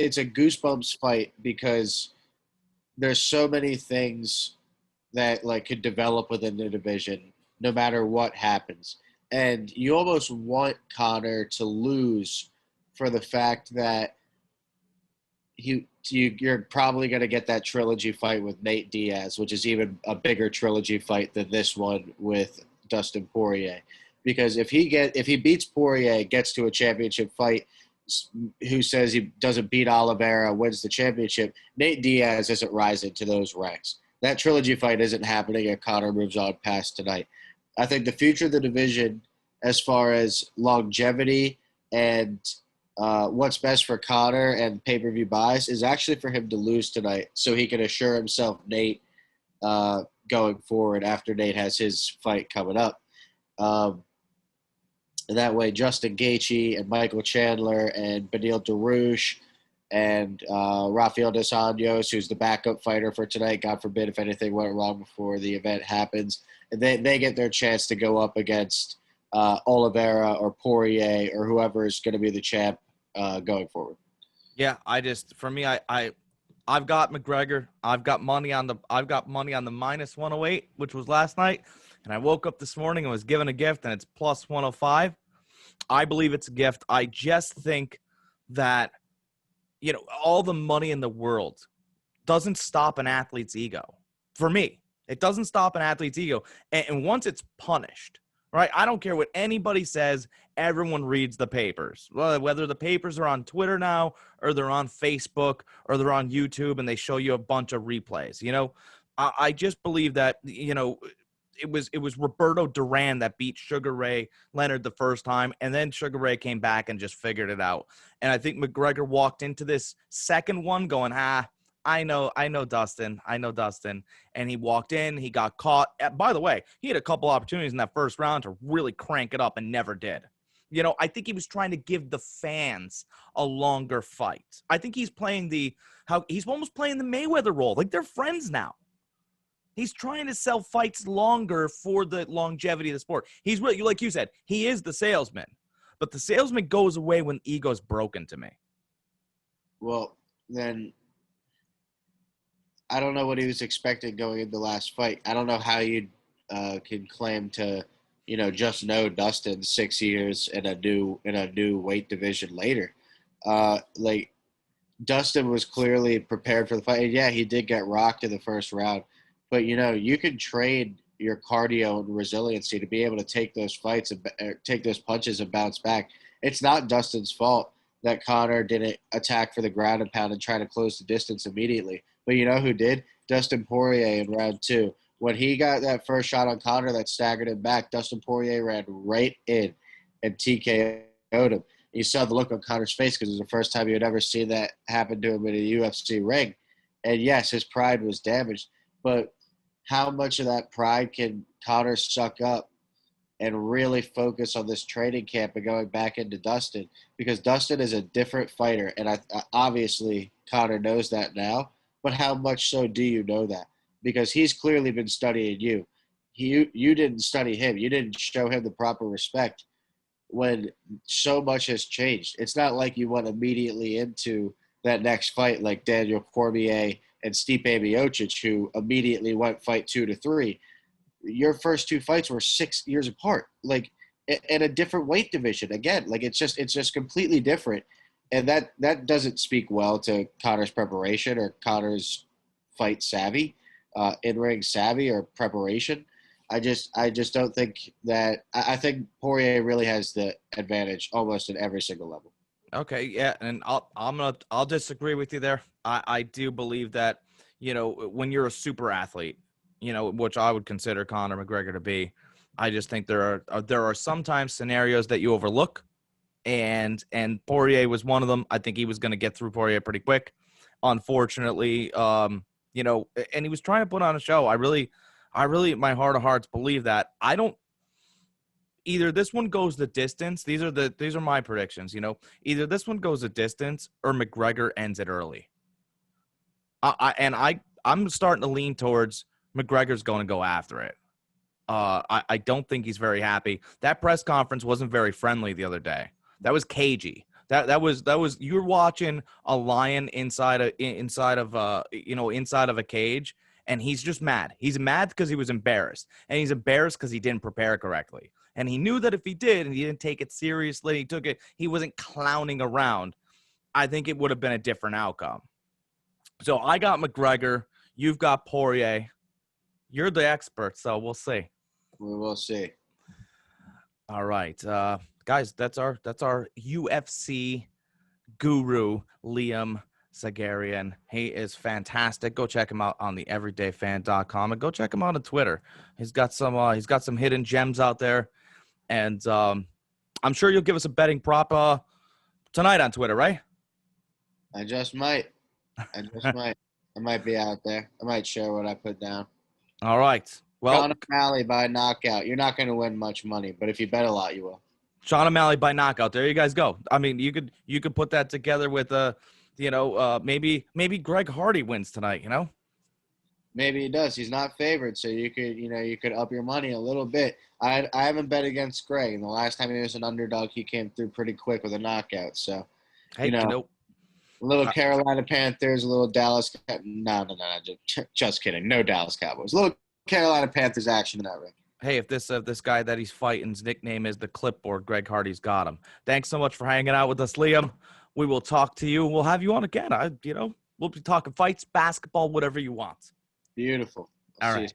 it's a goosebumps fight because there's so many things that like could develop within the division no matter what happens. And you almost want Connor to lose for the fact that you're probably going to get that trilogy fight with Nate Diaz, which is even a bigger trilogy fight than this one with Dustin Poirier. Because if he beats Poirier, gets to a championship fight, who says he doesn't beat Oliveira, wins the championship, Nate Diaz isn't rising to those ranks. That trilogy fight isn't happening, and Connor moves on past tonight. I think the future of the division, as far as longevity and what's best for Connor and pay-per-view buys, is actually for him to lose tonight so he can assure himself Nate going forward after Nate has his fight coming up. That way, Justin Gaethje and Michael Chandler and Beneil Dariush and Rafael dos Anjos, who's the backup fighter for tonight, God forbid if anything went wrong before the event happens, and they get their chance to go up against Oliveira or Poirier or whoever is going to be the champ going forward. Yeah, I've got McGregor. I've got money on the minus 108, which was last night, and I woke up this morning and was given a gift, and it's plus 105. I believe it's a gift. I just think that, all the money in the world doesn't stop an athlete's ego. For me, it doesn't stop an athlete's ego. And once it's punished, right? I don't care what anybody says. Everyone reads the papers. Whether the papers are on Twitter now or they're on Facebook or they're on YouTube and they show you a bunch of replays. I just believe that, it was Roberto Duran that beat Sugar Ray Leonard the first time, and then Sugar Ray came back and just figured it out. And I think McGregor walked into this second one going, I know Dustin. And he walked in, he got caught. By the way, he had a couple opportunities in that first round to really crank it up and never did. I think he was trying to give the fans a longer fight. I think he's he's almost playing the Mayweather role. Like, they're friends now. He's trying to sell fights longer for the longevity of the sport. He's really, like you said, he is the salesman. But the salesman goes away when ego's broken to me. Well, then I don't know what he was expecting going into the last fight. I don't know how you can claim to, just know Dustin 6 years in a new weight division later. Dustin was clearly prepared for the fight. And yeah, he did get rocked in the first round. But, you can train your cardio and resiliency to be able to take those fights and take those punches and bounce back. It's not Dustin's fault that Connor didn't attack for the ground and pound and try to close the distance immediately. But you know who did? Dustin Poirier in round 2. When he got that first shot on Connor that staggered him back, Dustin Poirier ran right in and TKO'd him. You saw the look on Connor's face because it was the first time you had ever seen that happen to him in a UFC ring. And yes, his pride was damaged. But how much of that pride can Connor suck up and really focus on this training camp and going back into Dustin? Because Dustin is a different fighter, and obviously Connor knows that now. But how much so do you know that? Because he's clearly been studying you. You didn't study him. You didn't show him the proper respect when so much has changed. It's not like you went immediately into that next fight like Daniel Cormier and Stipe Miocic, who immediately went fight 2 to 3. Your first 2 fights were 6 years apart, like in a different weight division. Again, like it's just completely different, and that doesn't speak well to Connor's preparation or Connor's fight savvy, in-ring savvy or preparation. I just don't think that. I think Poirier really has the advantage almost at every single level. Okay, yeah, and I'll disagree with you there. I do believe that, when you're a super athlete, which I would consider Conor McGregor to be, I just think there are sometimes scenarios that you overlook, and Poirier was one of them. I think he was going to get through Poirier pretty quick. Unfortunately, and he was trying to put on a show. I really, my heart of hearts believe that. I don't. Either this one goes the distance. These are my predictions. Either this one goes the distance or McGregor ends it early. I'm starting to lean towards McGregor's going to go after it. I don't think he's very happy. That press conference wasn't very friendly the other day. That was cagey. That was you're watching a lion inside of a cage, and he's just mad. He's mad because he was embarrassed, and he's embarrassed because he didn't prepare correctly. And he knew that if he did and he didn't take it seriously, he wasn't clowning around, I think it would have been a different outcome. So I got McGregor, you've got Poirier. You're the expert, so we'll see. We will see. All right. Guys, that's our UFC guru, Liam Zagarian. He is fantastic. Go check him out on the everydayfan.com and go check him out on Twitter. He's got some hidden gems out there. And I'm sure you'll give us a betting prop tonight on Twitter, right? I just might. I might be out there. I might share what I put down. All right. Well, Sean O'Malley by knockout. You're not going to win much money, but if you bet a lot, you will. Sean O'Malley by knockout. There you guys go. I mean, you could put that together with maybe Greg Hardy wins tonight. Maybe he does. He's not favored, so you could up your money a little bit. I haven't bet against Greg, and the last time he was an underdog, he came through pretty quick with a knockout. So, hey, a little Carolina Panthers, a little Dallas. No, just kidding. No Dallas Cowboys. A little Carolina Panthers action in that ring. Hey, if this guy that he's fighting's nickname is the Clipboard, Greg Hardy's got him. Thanks so much for hanging out with us, Liam. We will talk to you. We'll have you on again. We'll be talking fights, basketball, whatever you want. Beautiful. All right.